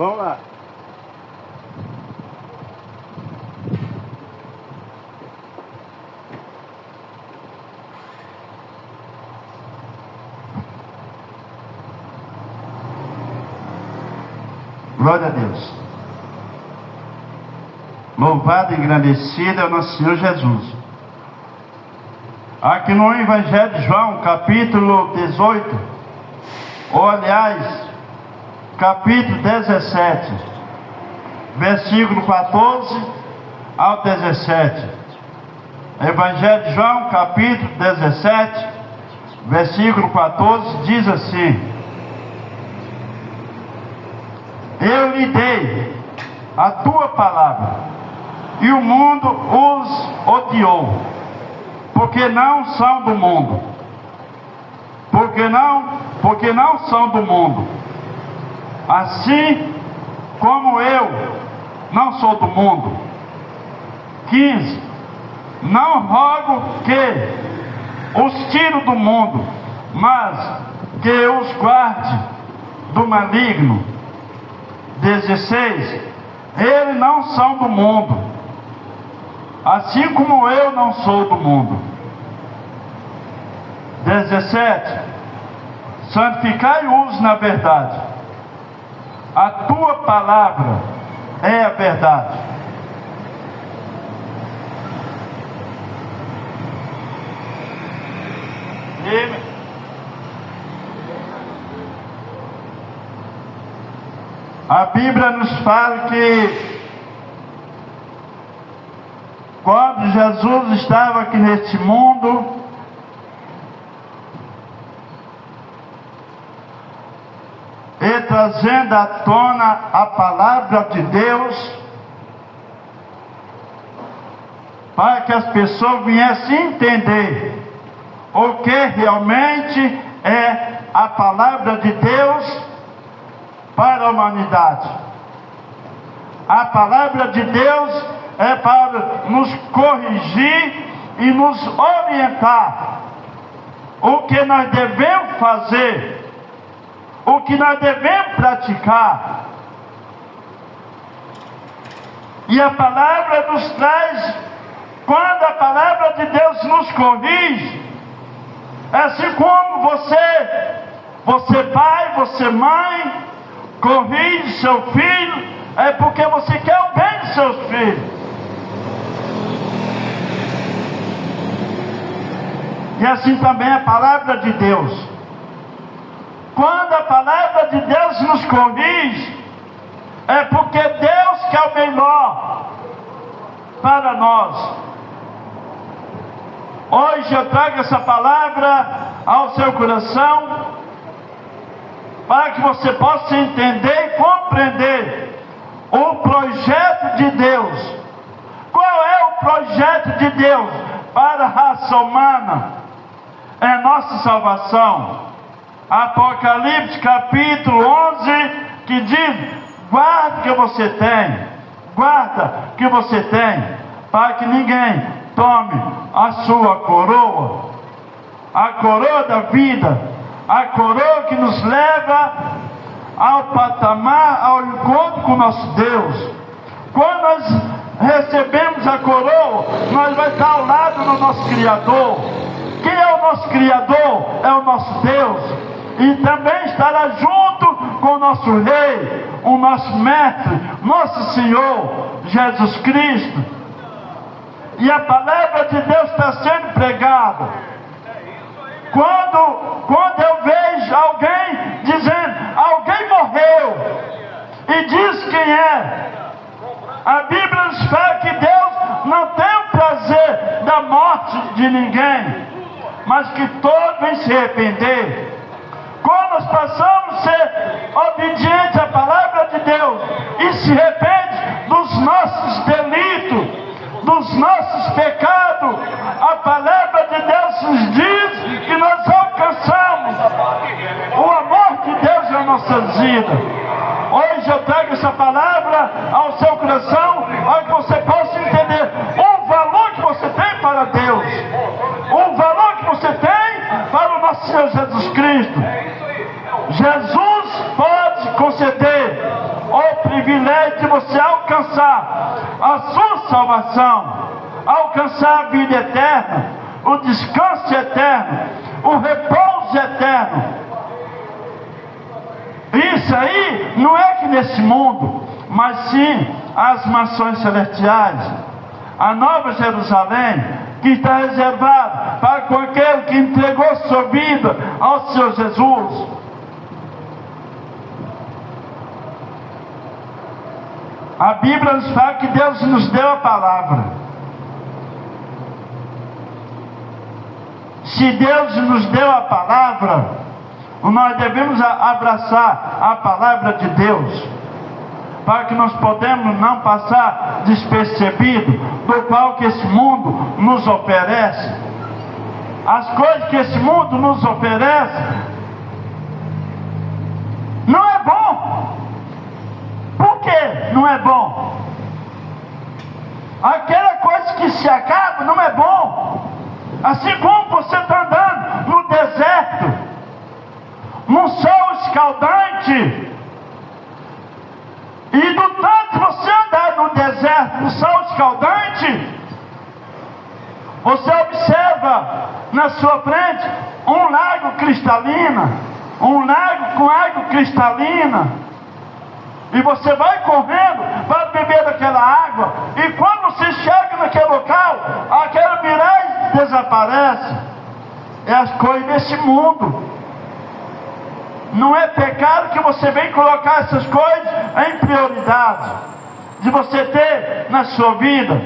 Vamos lá. Glória a Deus. Louvado e engrandecido é o nosso Senhor Jesus. Aqui no Evangelho de João, capítulo 18, ou aliás, capítulo 17, versículo 14 ao 17. Evangelho de João, capítulo 17, versículo 14, diz assim: Eu lhe dei a tua palavra, e o mundo os odiou, porque não são do mundo. Porque não são do mundo, assim como eu não sou do mundo. 15. Não rogo que os tire do mundo, mas que os guarde do maligno. 16. Eles não são do mundo, assim como eu não sou do mundo. 17. Santificai-os na verdade. A tua palavra é a verdade. A Bíblia nos fala que quando Jesus estava aqui neste mundo, e trazendo à tona a palavra de Deus, para que as pessoas viessem entender o que realmente é a palavra de Deus para a humanidade. A palavra de Deus é para nos corrigir e nos orientar o que nós devemos fazer, o que nós devemos praticar. E a palavra nos traz, quando a palavra de Deus nos corrige, é assim como você pai, você mãe, corrige seu filho, é porque você quer o bem de seus filhos. E assim também a palavra de Deus. Quando a palavra de Deus nos corrige, é porque Deus quer o melhor para nós. Hoje eu trago essa palavra ao seu coração, para que você possa entender e compreender o projeto de Deus. Qual é o projeto de Deus para a raça humana? É nossa salvação. Apocalipse capítulo 11, que diz: guarda o que você tem, guarda o que você tem, para que ninguém tome a sua coroa, a coroa da vida, a coroa que nos leva ao patamar, ao encontro com nosso Deus. Quando nós recebemos a coroa, nós vamos estar ao lado do nosso Criador. Quem é o nosso Criador? É o nosso Deus. E também estará junto com o nosso Rei, o nosso Mestre, nosso Senhor, Jesus Cristo. E a palavra de Deus está sendo pregada. Quando eu vejo alguém dizendo, alguém morreu, e diz quem é, a Bíblia nos fala que Deus não tem o prazer da morte de ninguém, mas que todos vêm se arrepender. Quando nós passamos a ser obedientes à palavra de Deus e se arrepende dos nossos delitos, dos nossos pecados, a palavra de Deus nos diz que nós alcançamos o amor de Deus nas nossas vidas. Hoje eu trago essa palavra ao seu coração, para que você possa entender o valor que você tem para Deus, o valor que você tem para o nosso Senhor Jesus Cristo. Jesus pode conceder ou privilégio de você alcançar a sua salvação, alcançar a vida eterna, o descanso eterno, o repouso eterno. Isso aí não é que nesse mundo, mas sim as mansões celestiais, a Nova Jerusalém, que está reservada para aquele que entregou sua vida ao Senhor Jesus. A Bíblia nos fala que Deus nos deu a palavra. Se Deus nos deu a palavra, nós devemos abraçar a palavra de Deus, para que nós podemos não passar despercebido do qual que esse mundo nos oferece. As coisas que esse mundo nos oferece não é bom. Por que não é bom? Aquela coisa que se acaba não é bom. Assim como você está andando no deserto, num sol escaldante, e do tanto você andar no deserto, no sol escaldante, você observa na sua frente um lago cristalino, um lago com água cristalina, e você vai correndo para beber daquela água, e quando você chega naquele local, aquela miragem desaparece. É as coisas desse mundo. Não é pecado que você vem colocar essas coisas em prioridade, de você ter na sua vida.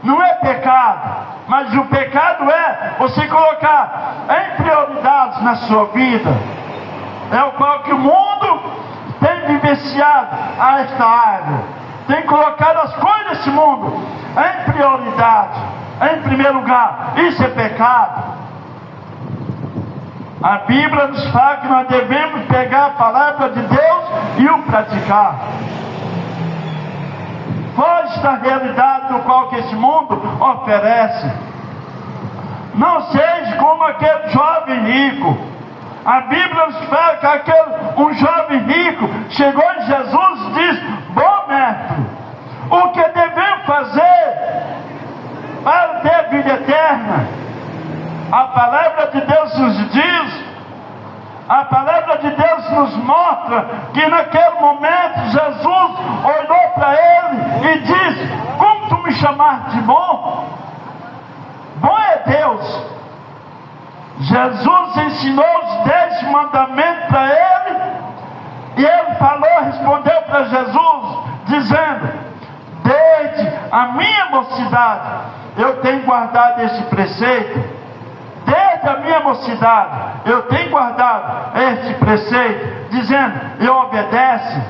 Não é pecado, mas o pecado é você colocar em prioridades na sua vida. É o qual que o mundo tem vivenciado a esta área, tem colocado as coisas desse mundo em prioridade, em primeiro lugar. Isso é pecado. A Bíblia nos fala que nós devemos pegar a palavra de Deus e o praticar. Foge da realidade do qual que esse mundo oferece. Não seja como aquele jovem rico. A Bíblia nos fala que um jovem rico chegou em Jesus e disse: bom mestre, o que devemos fazer para ter vida eterna? A palavra de Deus nos diz, a palavra de Deus nos mostra que naquele momento Jesus olhou para ele e disse: como tu me chamaste de bom? Bom é Deus. Jesus ensinou os 10 mandamentos para ele, e ele respondeu para Jesus, dizendo: desde a minha mocidade eu tenho guardado esse preceito. Desde a minha mocidade eu tenho guardado este preceito, dizendo: e obedece.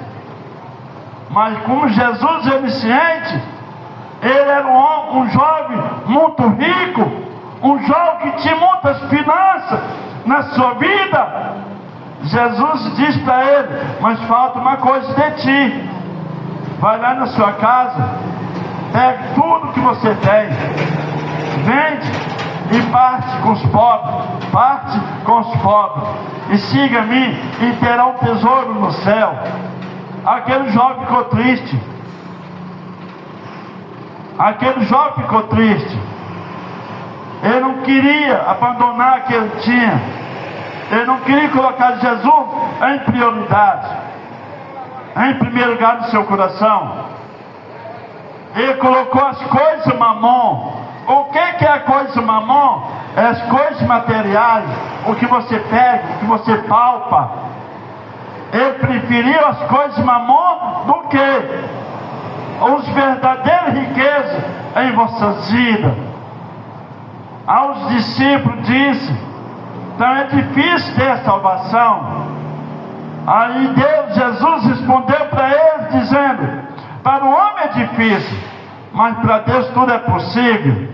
Mas como Jesus é onisciente, ele era um jovem muito rico, um jovem que tinha muitas finanças na sua vida. Jesus diz para ele: mas falta uma coisa de ti. Vai lá na sua casa, pega tudo que você tem, vende e parte com os pobres, e siga a mim, e terá um tesouro no céu. Aquele jovem ficou triste. Ele não queria abandonar o que ele tinha. Ele não queria colocar Jesus em prioridade, em primeiro lugar no seu coração. Ele colocou as coisas mamon. O que é a coisa mamon? É as coisas materiais, o que você pega, o que você palpa. Ele preferiu as coisas mamon do que os verdadeiras riquezas em vossas vidas. Aos discípulos disse: então é difícil ter salvação. Aí Jesus respondeu para eles dizendo: para o homem é difícil, mas para Deus tudo é possível.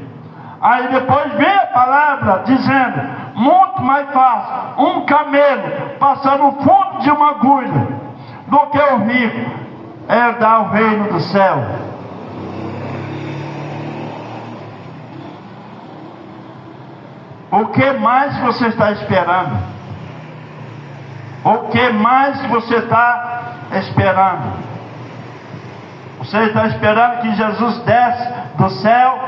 Aí depois vem a palavra dizendo: muito mais fácil um camelo passar no fundo de uma agulha do que o rico herdar o reino do céu. O que mais você está esperando? O que mais você está esperando? Você está esperando que Jesus desce do céu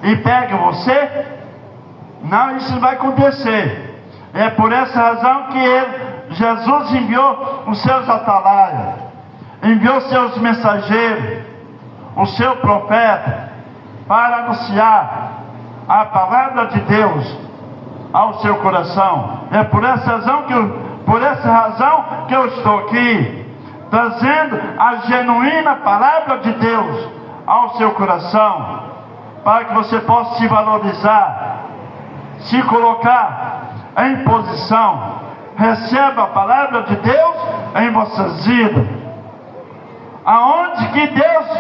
e pegue você? Não, isso não vai acontecer. É por essa razão que Jesus enviou os seus atalaias, enviou seus mensageiros, o seu profeta, para anunciar a palavra de Deus ao seu coração. É por essa razão que eu estou aqui, trazendo a genuína palavra de Deus ao seu coração, para que você possa se valorizar, se colocar em posição. Receba a palavra de Deus em vossas vidas. Aonde que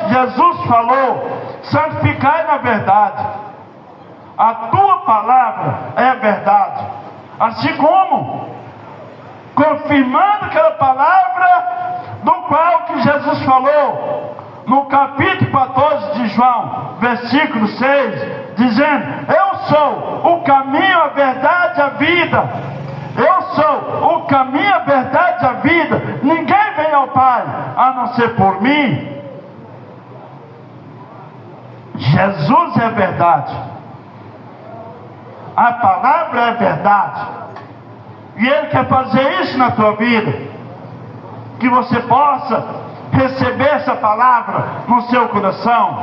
Jesus falou, santificai na verdade. A tua palavra é verdade. Assim como confirmando aquela palavra do qual que Jesus falou no capítulo 14 de João, versículo 6, dizendo: eu sou o caminho, a verdade e a vida. Eu sou o caminho, a verdade e a vida. Ninguém vem ao Pai a não ser por mim. Jesus é verdade. A palavra é verdade. E Ele quer fazer isso na tua vida. Que você possa receber essa palavra no seu coração.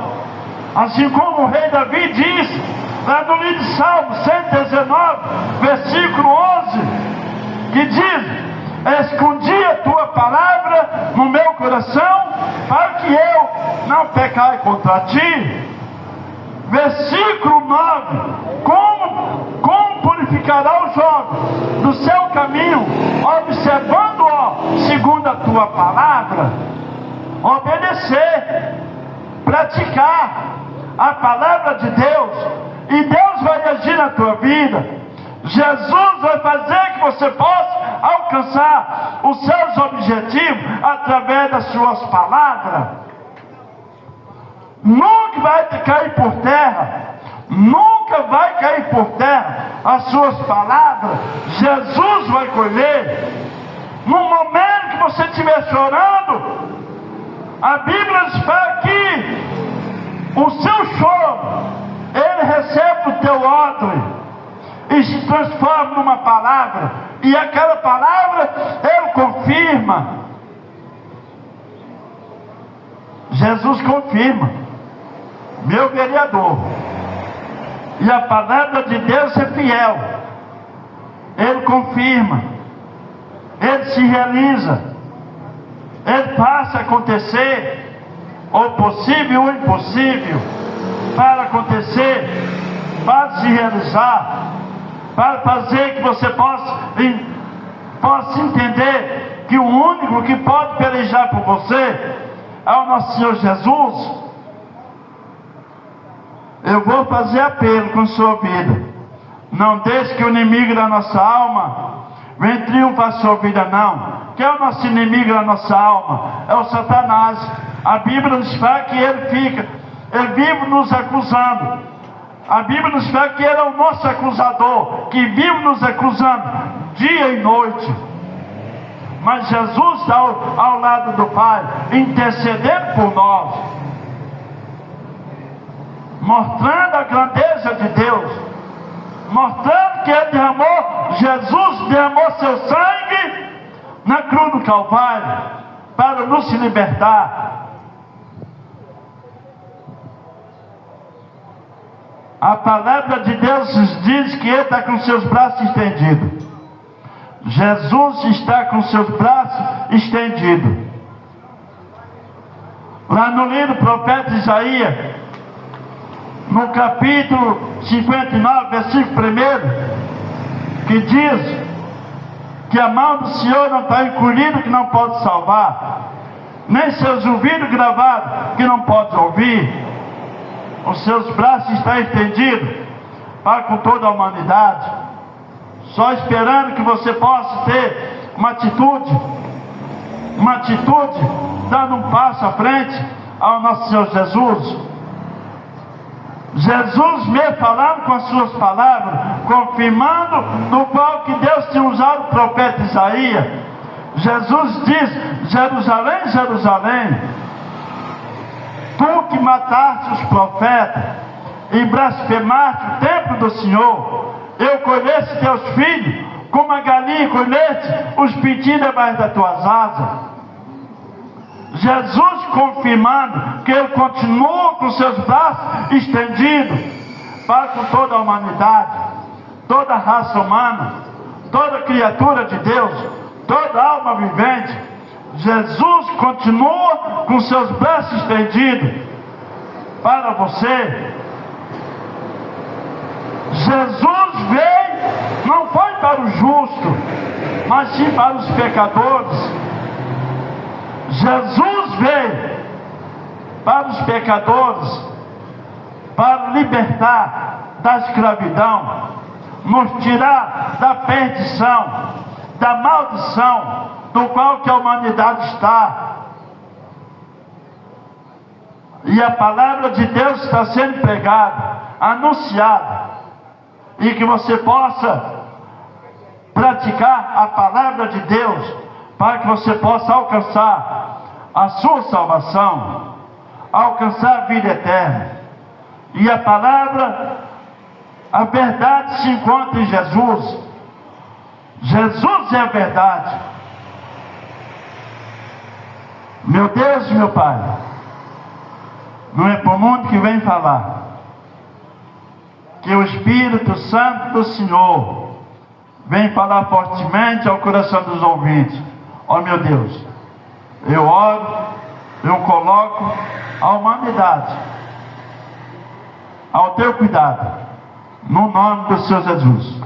Assim como o rei Davi disse, lá no livro de Salmo 119, versículo 11, que diz: escondi a tua palavra no meu coração, para que eu não pecasse contra ti. Versículo 9: como purificará o jovem do seu caminho, observando-o segundo a tua palavra? Obedecer, praticar a palavra de Deus, e Deus vai agir na tua vida. Jesus vai fazer que você possa alcançar os seus objetivos através das suas palavras. Nunca vai cair por terra, nunca vai cair por terra as suas palavras. Jesus vai colher. No momento que você estiver chorando, a Bíblia diz que o seu choro, ele recebe o teu odre e se transforma numa palavra, e aquela palavra ele confirma. Jesus confirma, meu vereador. E a palavra de Deus é fiel. Ele confirma, ele se realiza, ele faz acontecer o possível e o impossível para acontecer, para se realizar, para fazer que você possa entender que o único que pode pelejar por você é o nosso Senhor Jesus. Eu vou fazer apelo com sua vida. Não deixe que o inimigo da nossa alma venha triunfar sua vida, não. Quem é o nosso inimigo da nossa alma? É o Satanás. A Bíblia nos fala que ele vive nos acusando. A Bíblia nos fala que ele é o nosso acusador, que vive nos acusando dia e noite. Mas Jesus está ao lado do Pai, intercedendo por nós, mostrando a grandeza de Deus, mostrando que Jesus derramou seu sangue na cruz do Calvário para nos libertar. A palavra de Deus diz que Ele está com seus braços estendidos. Jesus está com seus braços estendidos. Lá no livro do profeta Isaías, no capítulo 59, versículo 1, que diz que a mão do Senhor não está encolhida, que não pode salvar, nem seus ouvidos gravados, que não pode ouvir. Os seus braços estão estendidos para com toda a humanidade, só esperando que você possa ter uma atitude, dando um passo à frente ao nosso Senhor Jesus. Jesus mesmo falando com as suas palavras, confirmando no qual que Deus tinha usado o profeta Isaías. Jesus diz: Jerusalém, Jerusalém, Tu que mataste os profetas e blasfemaste o templo do Senhor, eu colheste teus filhos, como a galinha colheste os pintinhos debaixo das tuas asas. Jesus confirmando que Ele continua com seus braços estendidos para com toda a humanidade, toda a raça humana, toda criatura de Deus, toda alma vivente. Jesus continua com seus braços estendidos para você. Jesus veio, não foi para o justo, mas sim para os pecadores. Jesus veio para os pecadores, para libertar da escravidão, nos tirar da perdição, da maldição do qual que a humanidade está. E a palavra de Deus está sendo pregada, anunciada, e que você possa praticar a palavra de Deus, para que você possa alcançar a sua salvação, alcançar a vida eterna. E a palavra, a verdade se encontra em Jesus. Jesus é a verdade. Meu Deus e meu Pai, não é para o mundo que vem falar, que o Espírito Santo do Senhor vem falar fortemente ao coração dos ouvintes. Ó meu Deus, eu oro, eu coloco a humanidade ao teu cuidado, no nome do Senhor Jesus.